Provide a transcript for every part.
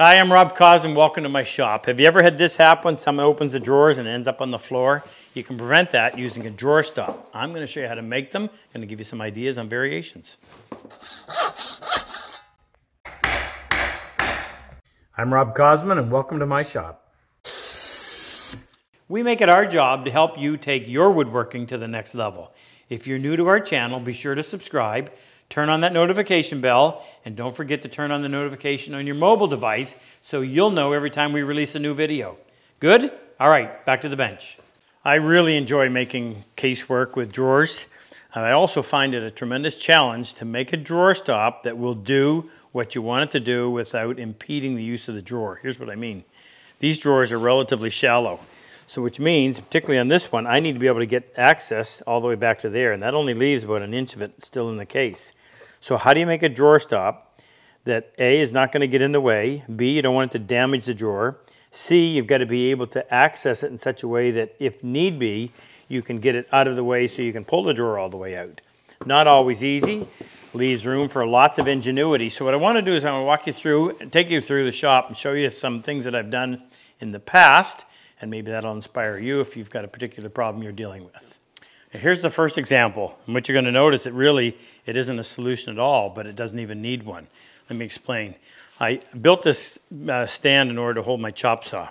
Hi, I'm Rob Cosman. Welcome to my shop. Have you ever had this happen? Someone opens the drawers and it ends up on the floor. You can prevent that using a drawer stop. I'm going to show you how to make them. I'm going to give you some ideas on variations. I'm Rob Cosman and welcome to my shop. We make it our job to help you take your woodworking to the next level. If you're new to our channel, be sure to subscribe. Turn on that notification bell, and don't forget to turn on the notification on your mobile device so you'll know every time we release a new video. Good? All right, back to the bench. I really enjoy making casework with drawers. I also find it a tremendous challenge to make a drawer stop that will do what you want it to do without impeding the use of the drawer. Here's what I mean. These drawers are relatively shallow. So which means, particularly on this one, I need to be able to get access all the way back to there, and that only leaves about an inch of it still in the case. So how do you make a drawer stop that A, is not going to get in the way, B, you don't want it to damage the drawer, C, you've got to be able to access it in such a way that if need be, you can get it out of the way so you can pull the drawer all the way out. Not always easy, leaves room for lots of ingenuity. So what I want to do is I want to walk you through and take you through the shop and show you some things that I've done in the past, and maybe that'll inspire you if you've got a particular problem you're dealing with. Now, here's the first example. And what you're going to notice, it isn't a solution at all, but it doesn't even need one. Let me explain. I built this stand in order to hold my chop saw.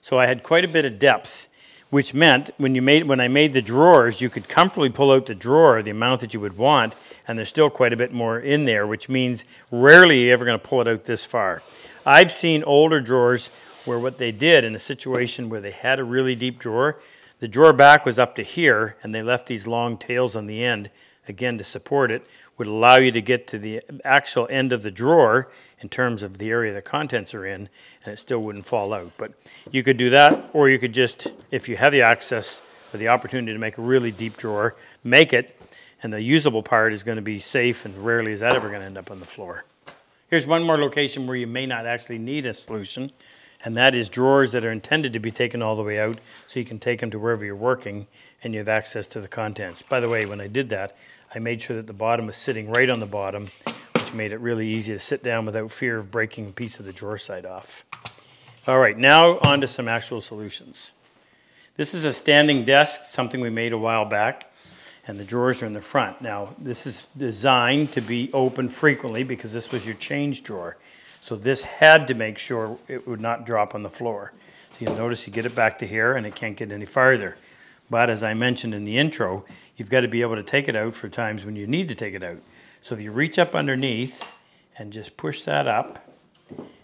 So I had quite a bit of depth, which meant when I made the drawers, you could comfortably pull out the drawer the amount that you would want, and there's still quite a bit more in there, which means rarely you're ever going to pull it out this far. I've seen older drawers where what they did in a situation where they had a really deep drawer, the drawer back was up to here, and they left these long tails on the end, again to support it, would allow you to get to the actual end of the drawer in terms of the area the contents are in, and it still wouldn't fall out. But you could do that, or you could just, if you have the access or the opportunity to make a really deep drawer, make it, and the usable part is going to be safe, and rarely is that ever going to end up on the floor. Here's one more location where you may not actually need a solution, and that is drawers that are intended to be taken all the way out so you can take them to wherever you're working and you have access to the contents. By the way, when I did that, I made sure that the bottom was sitting right on the bottom, which made it really easy to sit down without fear of breaking a piece of the drawer side off. All right, now on to some actual solutions. This is a standing desk, something we made a while back, and the drawers are in the front. Now, this is designed to be open frequently because this was your change drawer. So this had to make sure it would not drop on the floor. So you'll notice you get it back to here and it can't get any farther. But as I mentioned in the intro, you've got to be able to take it out for times when you need to take it out. So if you reach up underneath and just push that up,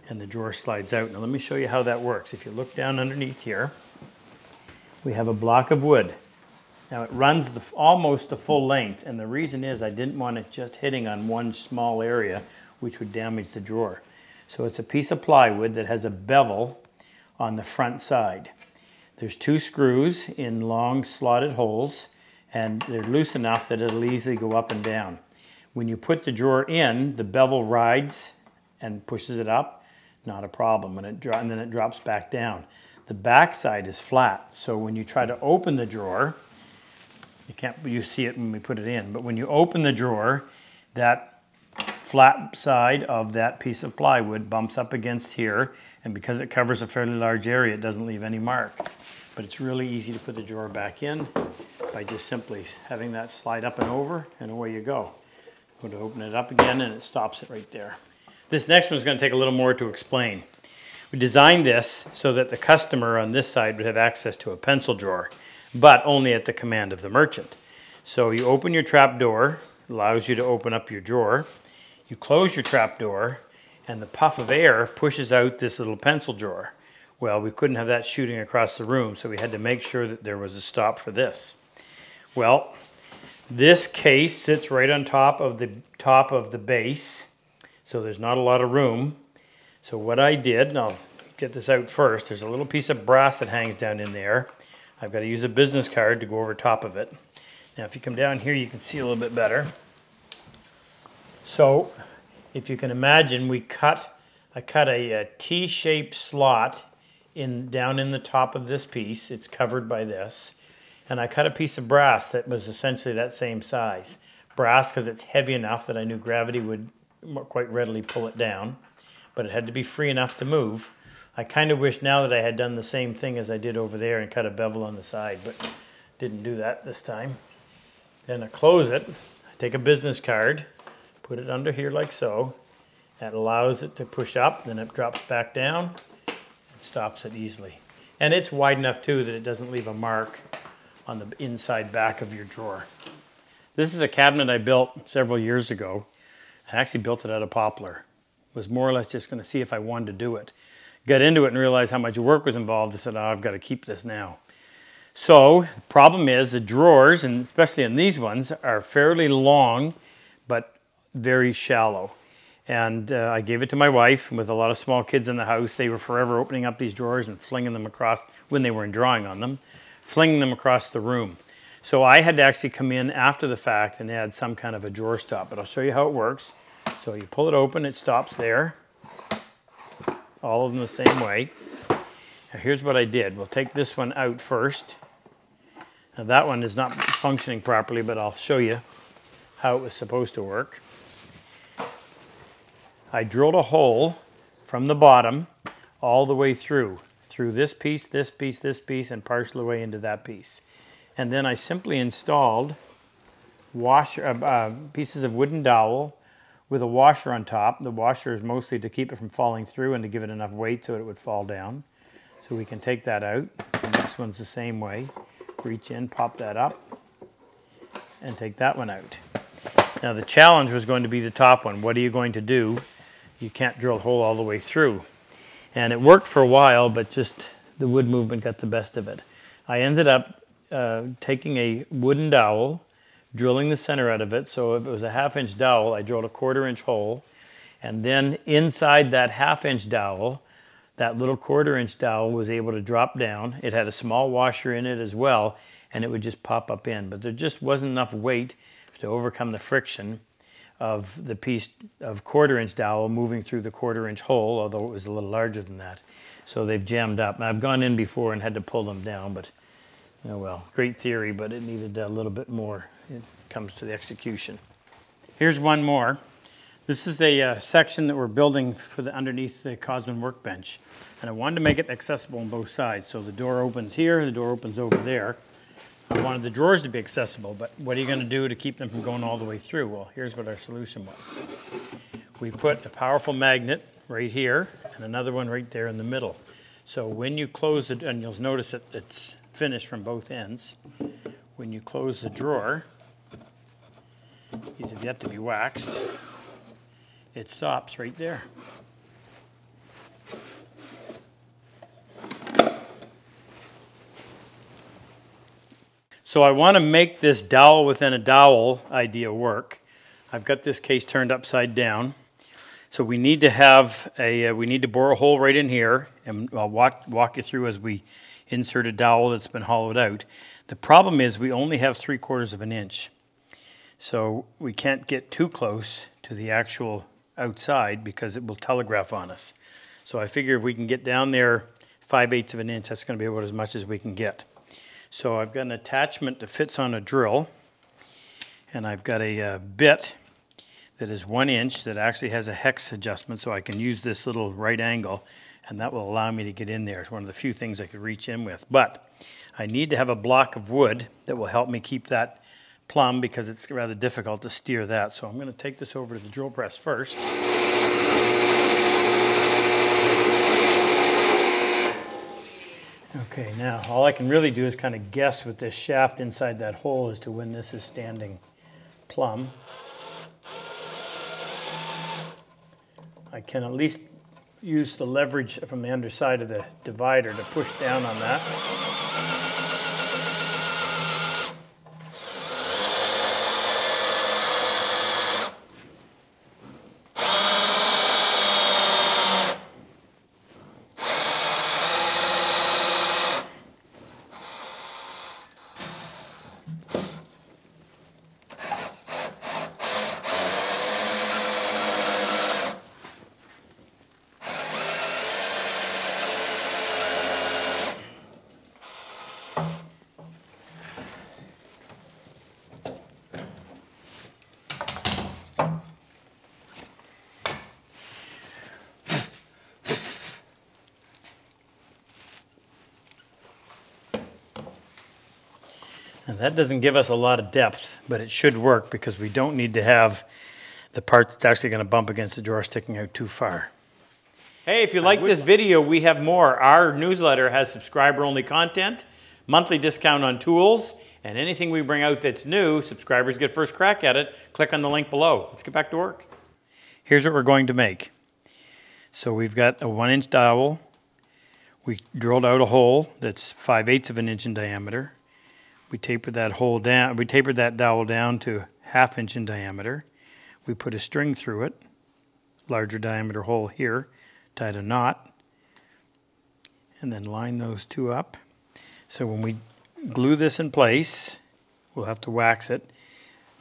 and the drawer slides out. Now let me show you how that works. If you look down underneath here, we have a block of wood. Now it runs almost the full length, and the reason is I didn't want it just hitting on one small area which would damage the drawer. So it's a piece of plywood that has a bevel on the front side. There's two screws in long slotted holes, and they're loose enough that it'll easily go up and down. When you put the drawer in, the bevel rides and pushes it up, not a problem, and then it drops back down. The back side is flat, so when you try to open the drawer, you see it when we put it in, but when you open the drawer, that flat side of that piece of plywood bumps up against here, and because it covers a fairly large area, it doesn't leave any mark. But it's really easy to put the drawer back in by just simply having that slide up and over, and away you go. Go to open it up again, and it stops it right there. This next one is going to take a little more to explain. We designed this so that the customer on this side would have access to a pencil drawer, but only at the command of the merchant. So you open your trap door, allows you to open up your drawer. You close your trap door, and the puff of air pushes out this little pencil drawer. Well, we couldn't have that shooting across the room, so we had to make sure that there was a stop for this. Well, this case sits right on top of the base, so there's not a lot of room. So what I did, and I'll get this out first, there's a little piece of brass that hangs down in there. I've got to use a business card to go over top of it. Now, if you come down here, you can see a little bit better. So, if you can imagine, I cut a T-shaped slot down in the top of this piece. It's covered by this. And I cut a piece of brass that was essentially that same size. Brass because it's heavy enough that I knew gravity would quite readily pull it down. but it had to be free enough to move. I kind of wish now that I had done the same thing as I did over there and cut a bevel on the side, but didn't do that this time. Then I close it, I take a business card, put it under here like so. That allows it to push up, then it drops back down and stops it easily. And it's wide enough too that it doesn't leave a mark on the inside back of your drawer. This is a cabinet I built several years ago. I actually built it out of poplar. It was more or less just going to see if I wanted to do it. Got into it and realized how much work was involved. I said, oh, I've got to keep this now. So the problem is the drawers, and especially in these ones, are fairly long but very shallow. And I gave it to my wife. With a lot of small kids in the house, they were forever opening up these drawers and flinging them across, when they weren't drawing on them, flinging them across the room. So I had to actually come in after the fact and add some kind of a drawer stop. But I'll show you how it works. So you pull it open, it stops there. All of them the same way. Now here's what I did. We'll take this one out first. Now that one is not functioning properly, but I'll show you how it was supposed to work. I drilled a hole from the bottom all the way through this piece, this piece, this piece, and partially way into that piece. And then I simply installed pieces of wooden dowel with a washer on top. The washer is mostly to keep it from falling through and to give it enough weight so it would fall down. So we can take that out. The next one's the same way. Reach in, pop that up, and take that one out. Now the challenge was going to be the top one. What are you going to do? You can't drill a hole all the way through. And it worked for a while, but just the wood movement got the best of it. I ended up taking a wooden dowel, drilling the center out of it. So if it was a 1/2-inch dowel, I drilled a 1/4-inch hole. And then inside that 1/2-inch dowel, that little 1/4-inch dowel was able to drop down. It had a small washer in it as well, and it would just pop up in. But there just wasn't enough weight to overcome the friction of the piece of 1/4-inch dowel moving through the 1/4-inch hole, although it was a little larger than that. So they've jammed up. And I've gone in before and had to pull them down, but oh well, great theory, but it needed a little bit more. It comes to the execution. Here's one more. This is a section that we're building for the underneath the Cosman workbench. And I wanted to make it accessible on both sides. So the door opens here, the door opens over there. I wanted the drawers to be accessible, but what are you going to do to keep them from going all the way through? Well, here's what our solution was. We put a powerful magnet right here and another one right there in the middle. So when you close it, and you'll notice that it's finished from both ends, when you close the drawer, these have yet to be waxed, it stops right there. So I want to make this dowel within a dowel idea work. I've got this case turned upside down. So we need to have we need to bore a hole right in here, and I'll walk you through as we insert a dowel that's been hollowed out. The problem is we only have 3/4 of an inch. So we can't get too close to the actual outside because it will telegraph on us. So I figure if we can get down there 5/8 of an inch, that's going to be about as much as we can get. So I've got an attachment that fits on a drill, and I've got a bit that is 1 inch that actually has a hex adjustment, so I can use this little right angle, and that will allow me to get in there. It's one of the few things I could reach in with. But I need to have a block of wood that will help me keep that plumb because it's rather difficult to steer that. So I'm going to take this over to the drill press first. Okay, now all I can really do is kind of guess with this shaft inside that hole as to when this is standing plumb. I can at least use the leverage from the underside of the divider to push down on that. And that doesn't give us a lot of depth, but it should work because we don't need to have the part that's actually going to bump against the drawer sticking out too far. Hey, if you like this video, we have more. Our newsletter has subscriber-only content, monthly discount on tools, and anything we bring out that's new, subscribers get first crack at it. Click on the link below. Let's get back to work. Here's what we're going to make. So we've got a 1-inch dowel. We drilled out a hole that's 5/8 of an inch in diameter. We tapered that hole down. We tapered that dowel down to 1/2 inch in diameter. We put a string through it, larger diameter hole here, tied a knot, and then line those two up. So when we glue this in place, we'll have to wax it.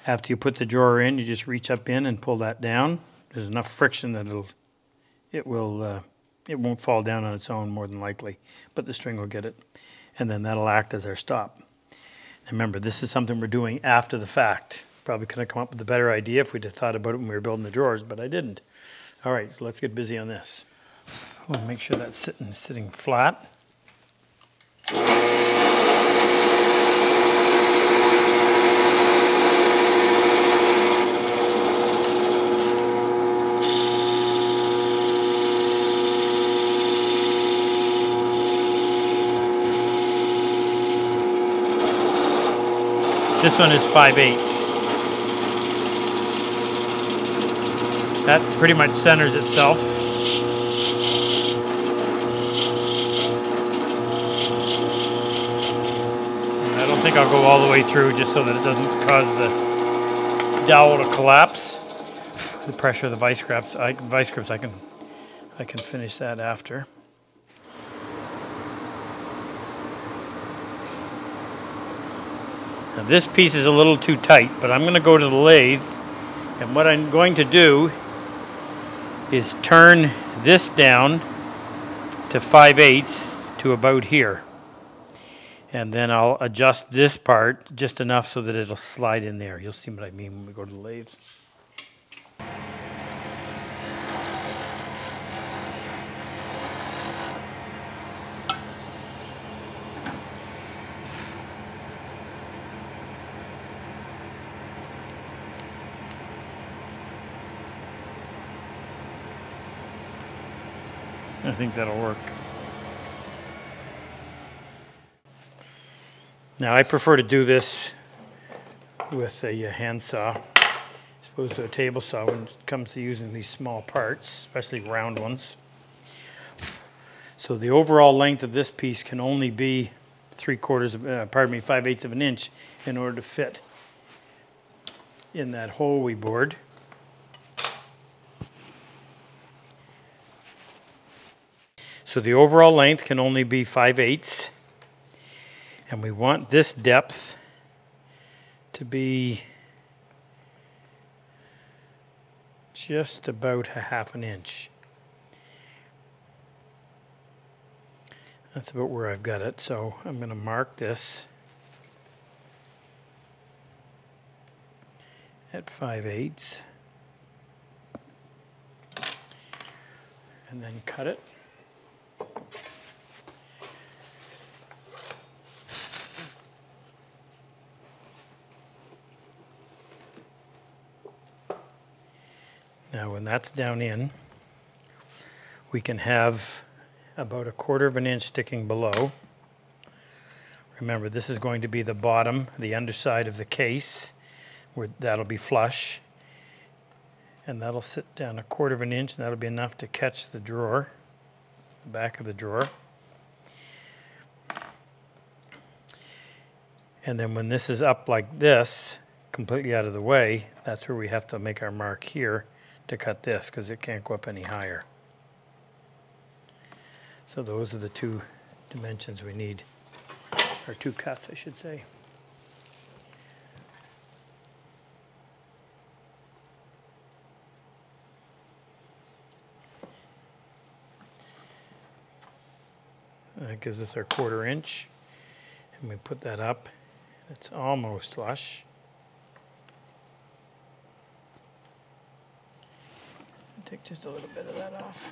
After you put the drawer in, you just reach up in and pull that down. There's enough friction that it won't fall down on its own more than likely, but the string will get it. And then that'll act as our stop. And remember, this is something we're doing after the fact. Probably could have come up with a better idea if we'd have thought about it when we were building the drawers, but I didn't. All right, so let's get busy on this. We'll make sure that's sitting flat. This one is 5/8. That pretty much centers itself. And I don't think I'll go all the way through just so that it doesn't cause the dowel to collapse. The pressure of the vice grips, I can finish that after. Now this piece is a little too tight, but I'm going to go to the lathe, and what I'm going to do is turn this down to 5/8 to about here. And then I'll adjust this part just enough so that it'll slide in there. You'll see what I mean when we go to the lathe. I think that'll work. Now I prefer to do this with a handsaw as opposed to a table saw when it comes to using these small parts, especially round ones. So the overall length of this piece can only be 5/8 of an inch in order to fit in that hole we bored. So the overall length can only be 5/8, and we want this depth to be just about 1/2 inch. That's about where I've got it, so I'm going to mark this at 5/8 and then cut it. Now when that's down in, we can have about 1/4 of an inch sticking below. Remember, this is going to be the bottom, the underside of the case, where that'll be flush. And that'll sit down 1/4 of an inch, and that'll be enough to catch the drawer, the back of the drawer. And then when this is up like this, completely out of the way, that's where we have to make our mark here to cut this, because it can't go up any higher. So those are the two dimensions we need, or two cuts, I should say. That gives us our 1/4 inch, and we put that up. It's almost flush. Take just a little bit of that off.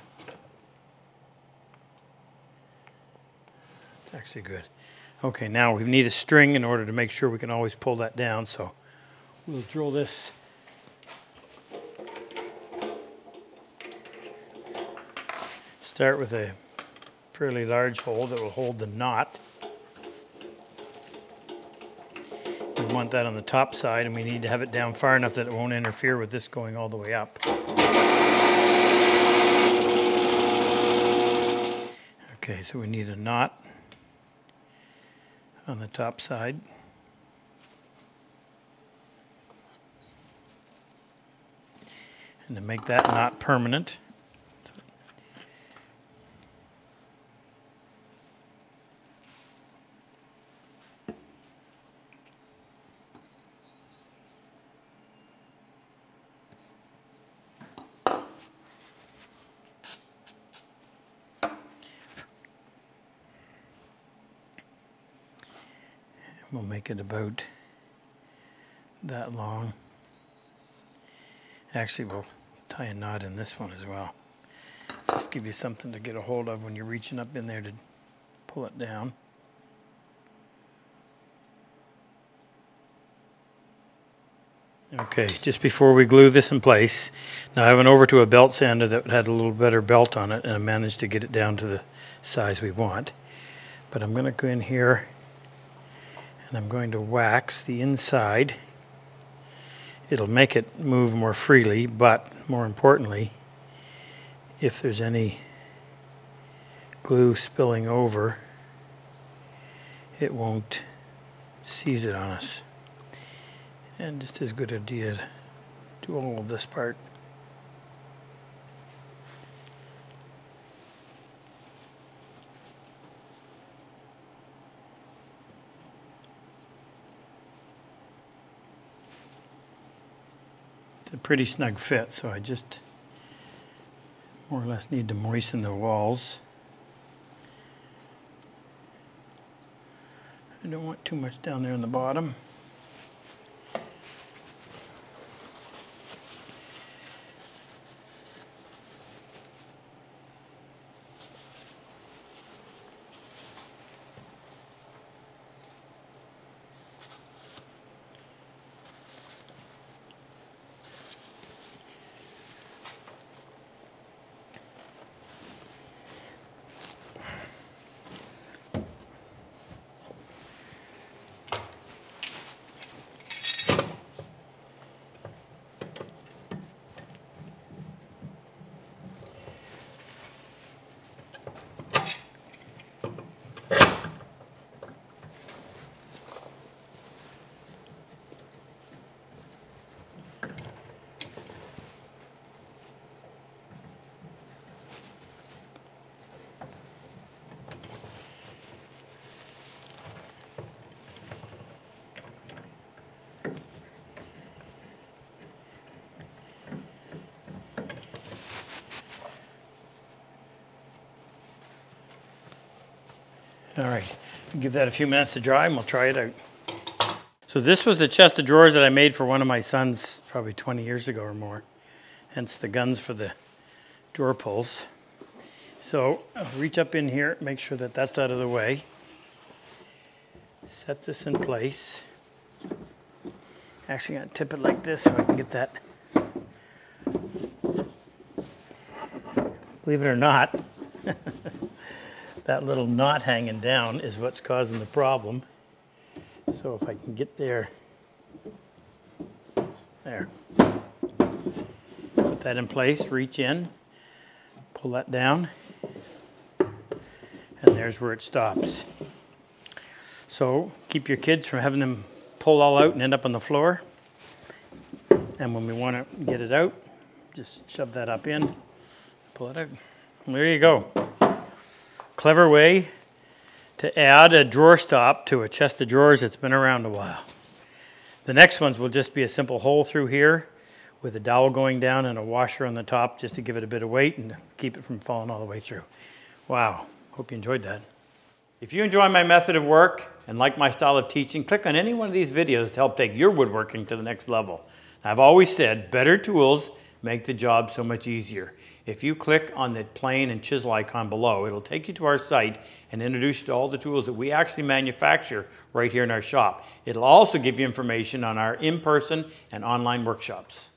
It's actually good. Okay, now we need a string in order to make sure we can always pull that down, so we'll drill this. Start with a fairly large hole that will hold the knot. We want that on the top side, and we need to have it down far enough that it won't interfere with this going all the way up. Okay, so we need a knot on the top side. And to make that knot permanent, we'll make it about that long. Actually, we'll tie a knot in this one as well. Just give you something to get a hold of when you're reaching up in there to pull it down. Okay, just before we glue this in place, now I went over to a belt sander that had a little better belt on it, and I managed to get it down to the size we want. But I'm going to go in here and I'm going to wax the inside. It'll make it move more freely, but more importantly, if there's any glue spilling over, it won't seize it on us. And just as good idea to do all of this part. It's a pretty snug fit, so I just more or less need to moisten the walls. I don't want too much down there in the bottom. All right, give that a few minutes to dry and we'll try it out. So this was the chest of drawers that I made for one of my sons probably 20 years ago or more. Hence the guns for the drawer pulls. So I'll reach up in here, make sure that that's out of the way. Set this in place. Actually, I'm going to tip it like this so I can get that. Believe it or not, that little knot hanging down is what's causing the problem. So if I can get there. Put that in place, reach in, pull that down, and there's where it stops. So keep your kids from having them pull all out and end up on the floor. And when we want to get it out, just shove that up in, pull it out. And there you go. Clever way to add a drawer stop to a chest of drawers that's been around a while. The next ones will just be a simple hole through here with a dowel going down and a washer on the top just to give it a bit of weight and keep it from falling all the way through. Wow, hope you enjoyed that. If you enjoy my method of work and like my style of teaching, click on any one of these videos to help take your woodworking to the next level. I've always said better tools make the job so much easier. If you click on the plane and chisel icon below, it'll take you to our site and introduce you to all the tools that we actually manufacture right here in our shop. It'll also give you information on our in-person and online workshops.